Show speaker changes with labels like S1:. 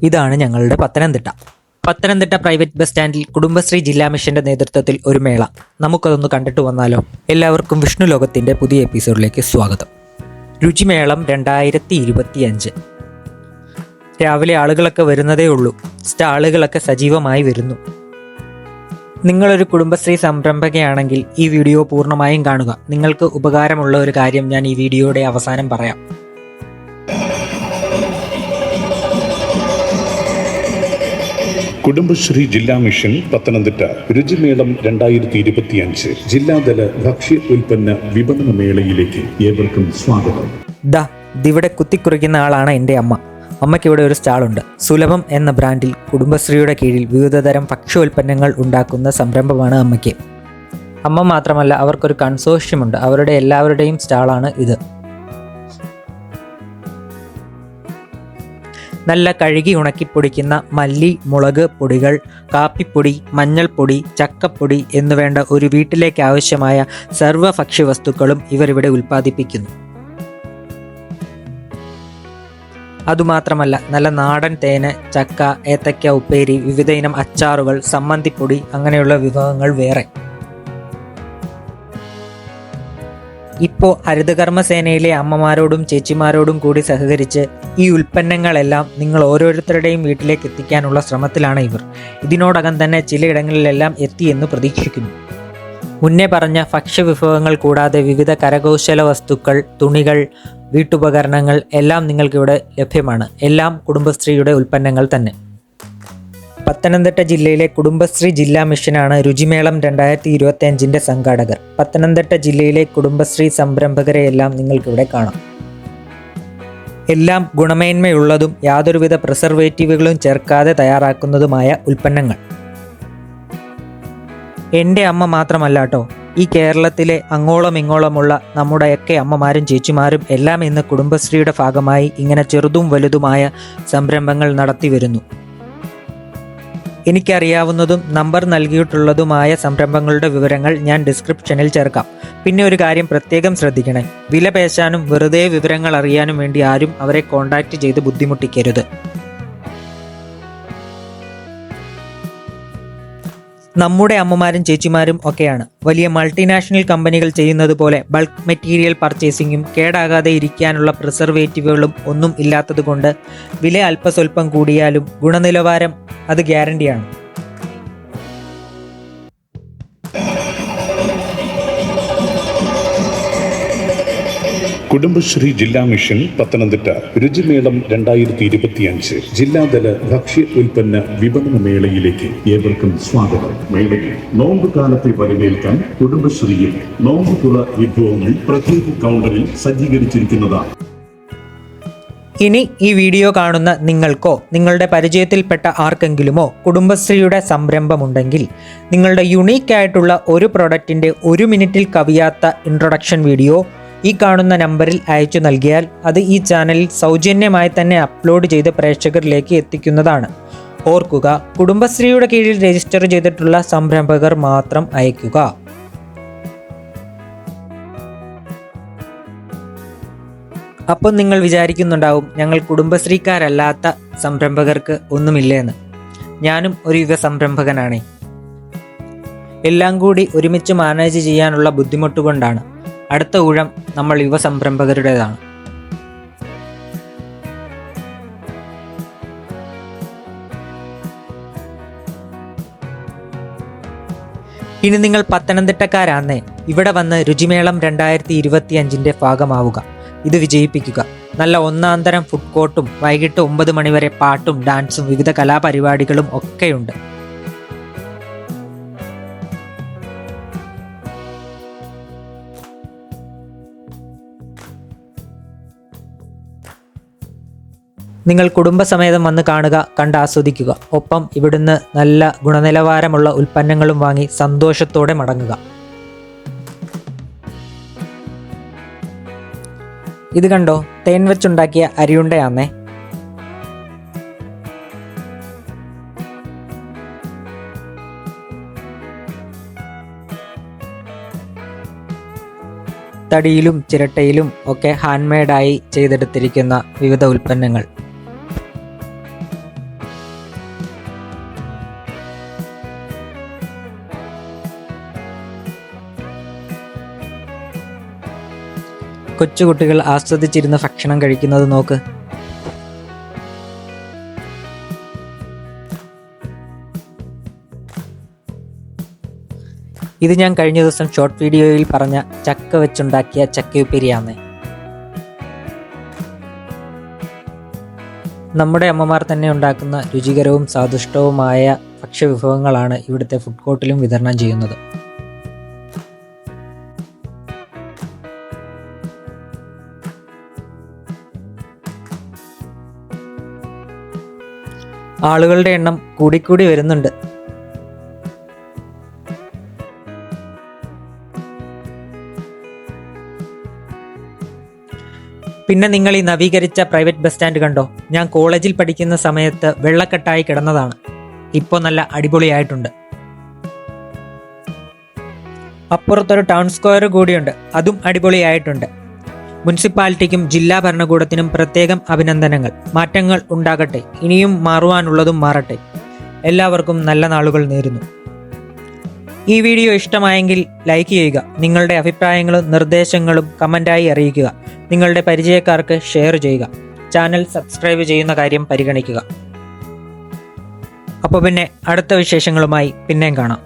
S1: ഇതാണ് ഞങ്ങളുടെ Pathanamthitta private bus സ്റ്റാൻഡിൽ കുടുംബശ്രീ ജില്ലാ മിഷന്റെ നേതൃത്വത്തിൽ ഒരു മേള. നമുക്കതൊന്ന് കണ്ടിട്ട് വന്നാലോ? എല്ലാവർക്കും വിഷ്ണു ലോകത്തിന്റെ പുതിയ എപ്പിസോഡിലേക്ക് സ്വാഗതം. രുചിമേളം 2025. രാവിലെ ആളുകളൊക്കെ വരുന്നതേ ഉള്ളൂ. സ്റ്റാളുകളൊക്കെ സജീവമായി വരുന്നു. നിങ്ങളൊരു കുടുംബശ്രീ സംരംഭകയാണെങ്കിൽ ഈ വീഡിയോ പൂർണ്ണമായും കാണുക. നിങ്ങൾക്ക് ഉപകാരമുള്ള ഒരു കാര്യം ഞാൻ ഈ വീഡിയോയുടെ അവസാനം പറയാം.
S2: കുടുംബശ്രീ ജില്ലാ മിഷൻ പത്തനംതിട്ട രുചിമേളം 2025 ജില്ലാതല ഭക്ഷ്യ ഉൽപ്പന്ന വിപണന മേളയിലേക്ക് ഏവർക്കും സ്വാഗതം.
S1: ഇവിടെ കുത്തിക്കുറിക്കുന്ന ആളാണ് എൻ്റെ അമ്മ. അമ്മയ്ക്ക് ഇവിടെ ഒരു സ്റ്റാളുണ്ട്. സുലഭം എന്ന ബ്രാൻഡിൽ കുടുംബശ്രീയുടെ കീഴിൽ വിവിധതരം ഭക്ഷ്യോൽപ്പന്നങ്ങൾ ഉണ്ടാക്കുന്ന സംരംഭമാണ് അമ്മയ്ക്ക്. അമ്മ മാത്രമല്ല, അവർക്കൊരു കൺസോർഷ്യമുണ്ട്. അവരുടെ എല്ലാവരുടെയും സ്റ്റാളാണ് ഇത്. നല്ല കഴുകി ഉണക്കി പൊടിക്കുന്ന മല്ലി, മുളക് പൊടികൾ, കാപ്പിപ്പൊടി, മഞ്ഞൾപ്പൊടി, ചക്കപ്പൊടി എന്നുവേണ്ട ഒരു വീട്ടിലേക്ക് ആവശ്യമായ സർവ്വ ഭക്ഷ്യവസ്തുക്കളും ഇവരിവിടെ ഉൽപ്പാദിപ്പിക്കുന്നു. അതുമാത്രമല്ല, നല്ല നാടൻ തേന്, ചക്ക, ഏത്തയ്ക്ക ഉപ്പേരി, വിവിധ ഇനം അച്ചാറുകൾ, സമ്മന്തിപ്പൊടി, അങ്ങനെയുള്ള വിഭവങ്ങൾ വേറെ. ഇപ്പോൾ ഹരിതകർമ്മസേനയിലെ അമ്മമാരോടും ചേച്ചിമാരോടും കൂടി സഹകരിച്ച് ഈ ഉൽപ്പന്നങ്ങളെല്ലാം നിങ്ങൾ ഓരോരുത്തരുടെയും വീട്ടിലേക്ക് എത്തിക്കാനുള്ള ശ്രമത്തിലാണ് ഇവർ. ഇതിനോടകം തന്നെ ചിലയിടങ്ങളിലെല്ലാം എത്തിയെന്ന് പ്രതീക്ഷിക്കുന്നു. മുന്നേ പറഞ്ഞ ഭക്ഷ്യവിഭവങ്ങൾ കൂടാതെ വിവിധ കരകൗശല വസ്തുക്കൾ, തുണികൾ, വീട്ടുപകരണങ്ങൾ എല്ലാം നിങ്ങൾക്കിവിടെ ലഭ്യമാണ്. എല്ലാം കുടുംബശ്രീയുടെ ഉൽപ്പന്നങ്ങൾ തന്നെ. പത്തനംതിട്ട ജില്ലയിലെ കുടുംബശ്രീ ജില്ലാ മിഷനാണ് രുചിമേളം 2025 സംഘാടകർ. പത്തനംതിട്ട ജില്ലയിലെ കുടുംബശ്രീ സംരംഭകരെയെല്ലാം നിങ്ങൾക്കിവിടെ കാണാം. എല്ലാം ഗുണമേന്മയുള്ളതും യാതൊരുവിധ പ്രിസർവേറ്റീവുകളും ചേർക്കാതെ തയ്യാറാക്കുന്നതുമായ ഉൽപ്പന്നങ്ങൾ. എൻ്റെ അമ്മ മാത്രമല്ല കേട്ടോ, ഈ കേരളത്തിലെ അങ്ങോളം ഇങ്ങോളമുള്ള നമ്മുടെയൊക്കെ അമ്മമാരും ചേച്ചിമാരും എല്ലാം ഇന്ന് കുടുംബശ്രീയുടെ ഭാഗമായി ഇങ്ങനെ ചെറുതും വലുതുമായ സംരംഭങ്ങൾ നടത്തി വരുന്നു. എനിക്കറിയാവുന്നതും നമ്പർ നൽകിയിട്ടുള്ളതുമായ സംരംഭങ്ങളുടെ വിവരങ്ങൾ ഞാൻ ഡിസ്ക്രിപ്ഷനിൽ ചേർക്കാം. പിന്നെ ഒരു കാര്യം പ്രത്യേകം ശ്രദ്ധിക്കണേ, വില പേശാനും വെറുതെ വിവരങ്ങൾ അറിയാനും വേണ്ടി ആരും അവരെ കോൺടാക്റ്റ് ചെയ്ത് ബുദ്ധിമുട്ടിക്കരുത്. നമ്മുടെ അമ്മമാരും ചേച്ചിമാരും ഒക്കെയാണ് വലിയ മൾട്ടിനാഷണൽ കമ്പനികൾ ചെയ്യുന്നത് പോലെ ബൾക്ക് മെറ്റീരിയൽ പർച്ചേസിങ്ങും കേടാകാതെ ഇരിക്കാനുള്ള പ്രിസർവേറ്റീവുകളും ഒന്നും ഇല്ലാത്തതുകൊണ്ട് വില അല്പസ്വല്പം കൂടിയാലും ഗുണനിലവാരം അത് ഗ്യാരണ്ടിയാണ്.
S2: കുടുംബശ്രീ ജില്ലാ മിഷൻ പത്തനംതിട്ട രുചിമേളം 2025 ജില്ലാതല ഭക്ഷ്യ ഉൽപ്പന്ന വിപണന മേളയിലേക്ക് ഏവർക്കും സ്വാഗതം. മേളയിൽ നോമ്പ് കാലത്തെ വരവേൽക്കാൻ കുടുംബശ്രീയും നോമ്പുതുറ വിഭവങ്ങൾ പ്രത്യേക കൗണ്ടറിൽ സജ്ജീകരിച്ചിരിക്കുന്നതാണ്.
S1: ഇനി ഈ വീഡിയോ കാണുന്ന നിങ്ങൾക്കോ നിങ്ങളുടെ പരിചയത്തിൽപ്പെട്ട ആർക്കെങ്കിലുമോ കുടുംബശ്രീയുടെ സംരംഭമുണ്ടെങ്കിൽ നിങ്ങളുടെ യുണീക്കായിട്ടുള്ള ഒരു പ്രൊഡക്റ്റിൻ്റെ 1 മിനിറ്റിൽ കവിയാത്ത ഇൻട്രൊഡക്ഷൻ വീഡിയോ ഈ കാണുന്ന നമ്പറിൽ അയച്ചു നൽകിയാൽ അത് ഈ ചാനലിൽ സൗജന്യമായി തന്നെ അപ്ലോഡ് ചെയ്ത് പ്രേക്ഷകരിലേക്ക് എത്തിക്കുന്നതാണ്. ഓർക്കുക, കുടുംബശ്രീയുടെ കീഴിൽ രജിസ്റ്റർ ചെയ്തിട്ടുള്ള സംരംഭകർ മാത്രം അയക്കുക. അപ്പോൾ നിങ്ങൾ വിചാരിക്കുന്നുണ്ടാവും, ഞങ്ങൾ കുടുംബശ്രീക്കാരല്ലാത്ത സംരംഭകർക്ക് ഒന്നുമില്ലെന്ന്. ഞാനും ഒരു യുവ സംരംഭകനാണ്. എല്ലാം കൂടി ഒരുമിച്ച് മാനേജ് ചെയ്യാനുള്ള ബുദ്ധിമുട്ട് കൊണ്ടാണ്. അടുത്ത ഊഴം നമ്മൾ യുവ സംരംഭകരുടേതാണ്. ഇനി നിങ്ങൾ പത്തനംതിട്ടക്കാരാന്നേ, ഇവിടെ വന്ന് രുചിമേളം 2025 ഭാഗമാവുക. ഇത് വിജയിപ്പിക്കുക. നല്ല ഒന്നാന്തരം ഫുഡ് കോർട്ടും വൈകിട്ട് 9 മണിവരെ പാട്ടും ഡാൻസും വിവിധ കലാപരിപാടികളും ഒക്കെയുണ്ട്. നിങ്ങൾ കുടുംബസമേതം വന്ന് കാണുക, കണ്ടാസ്വദിക്കുക. ഒപ്പം ഇവിടുന്ന് നല്ല ഗുണനിലവാരമുള്ള ഉൽപ്പന്നങ്ങളും വാങ്ങി സന്തോഷത്തോടെ മടങ്ങുക. ഇത് കണ്ടോ, തേൻ വെച്ചുണ്ടാക്കിയ അരിയുണ്ടയാന്നേ. തടിയിലും ചിരട്ടയിലും ഒക്കെ ഹാൻഡ് മെയ്ഡായി ചെയ്തെടുത്തിരിക്കുന്ന വിവിധ ഉൽപ്പന്നങ്ങൾ. കൊച്ചുകുട്ടികൾ ആസ്വദിച്ചിരുന്ന് ഭക്ഷണം കഴിക്കുന്നത് നോക്ക്. ഇത് ഞാൻ കഴിഞ്ഞ ദിവസം ഷോർട്ട് വീഡിയോയിൽ പറഞ്ഞ ചക്ക വെച്ചുണ്ടാക്കിയ ചക്കയുപ്പേരിയാന്നേ. നമ്മുടെ അമ്മമാർ തന്നെ ഉണ്ടാക്കുന്ന രുചികരവും സ്വാദിഷ്ടവുമായ ഭക്ഷ്യവിഭവങ്ങളാണ് ഇവിടുത്തെ ഫുഡ് കോർട്ടിലും വിതരണം ചെയ്യുന്നത്. ആളുകളുടെ എണ്ണം കൂടിക്കൂടി വരുന്നുണ്ട്. പിന്നെ നിങ്ങൾ ഈ നവീകരിച്ച പ്രൈവറ്റ് ബസ് സ്റ്റാൻഡ് കണ്ടോ? ഞാൻ കോളേജിൽ പഠിക്കുന്ന സമയത്ത് വെള്ളക്കെട്ടായി കിടന്നതാണ്. ഇപ്പോൾ നല്ല അടിപൊളിയായിട്ടുണ്ട്. അപ്പുറത്തൊരു ടൗൺ സ്ക്വയർ കൂടിയുണ്ട്, അതും അടിപൊളിയായിട്ടുണ്ട്. മുനിസിപ്പാലിറ്റിക്കും ജില്ലാ ഭരണകൂടത്തിനും പ്രത്യേകം അഭിനന്ദനങ്ങൾ. മാറ്റങ്ങൾ ഉണ്ടാകട്ടെ, ഇനിയും മാറുവാനുള്ളതും മാറട്ടെ. എല്ലാവർക്കും നല്ല നാളുകൾ നേരുന്നു. ഈ വീഡിയോ ഇഷ്ടമായെങ്കിൽ ലൈക്ക് ചെയ്യുക. നിങ്ങളുടെ അഭിപ്രായങ്ങളും നിർദ്ദേശങ്ങളും കമൻറ്റായി അറിയിക്കുക. നിങ്ങളുടെ പരിചയക്കാർക്ക് ഷെയർ ചെയ്യുക. ചാനൽ സബ്സ്ക്രൈബ് ചെയ്യുന്ന കാര്യം പരിഗണിക്കുക. അപ്പോൾ പിന്നെ അടുത്ത വിശേഷങ്ങളുമായി പിന്നെയും കാണാം.